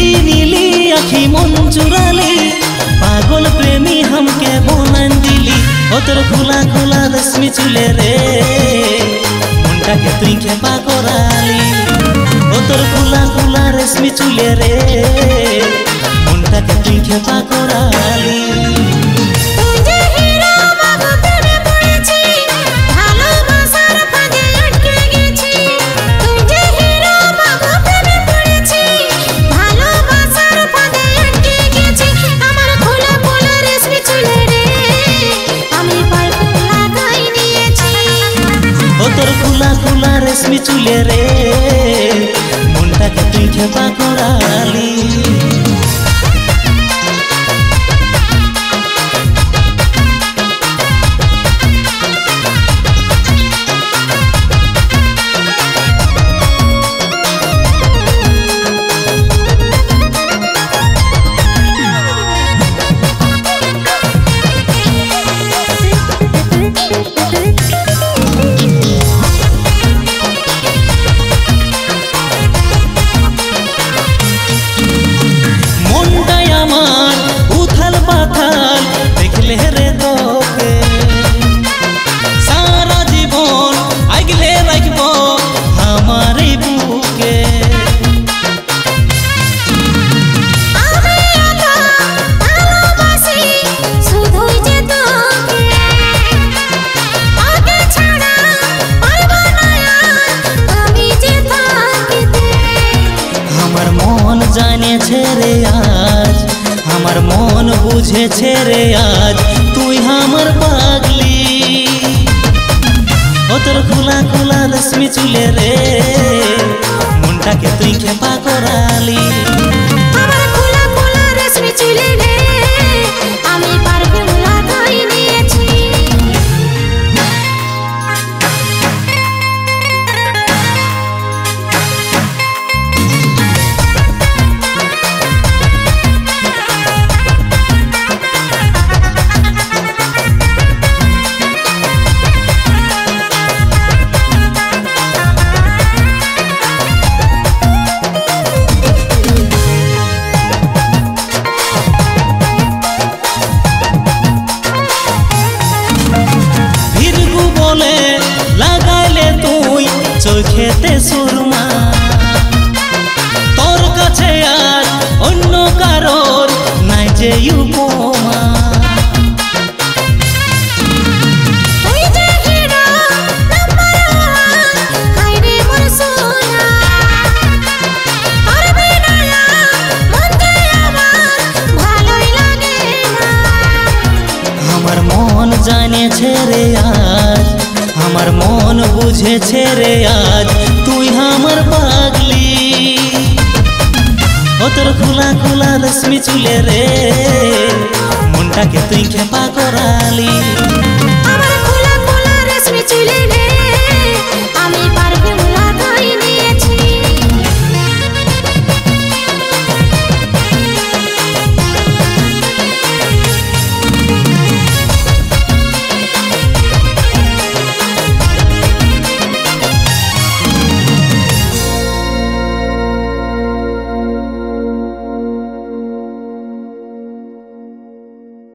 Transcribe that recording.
नीली नीली आखी मन चुराली पागल प्रेमी हमके बोलन दिली ओ तोर खुला खुला रश्मि चुले रे मुंडा के तुई खेपा कराली ओ तोर खुला खुला रश्मि चुले रे मुंडा के तुई खेपा कराली रश्मि चुले रे मुंडा के तुई खेपा कराली जाने छेरे आज हमार मन बुझे छेरे आज तुई हमर पागली ओ तोर खुला खुला रश्मि चुले रे मुंडा के तुई खेपा कराली हमार खुला खुला रश्मि चुले रे आमी परफ्यूम लागाई निয়েছি चोखेते सुरमा तोर काछे आर अन्य कारोर नाई जे उपमा তুই যে হিরো নাম্বার ওয়ান হাই রে মোর সোনা তোর বিনা মন যে আমার ভালোই লাগে না আমার মন জানে ছেড়ে আজ हमार मन बुझे छेरे आज तुई हमर पागली ओ तोर खुला खुला रश्मि चुले रे मुंडा के तुई खेपा कराली।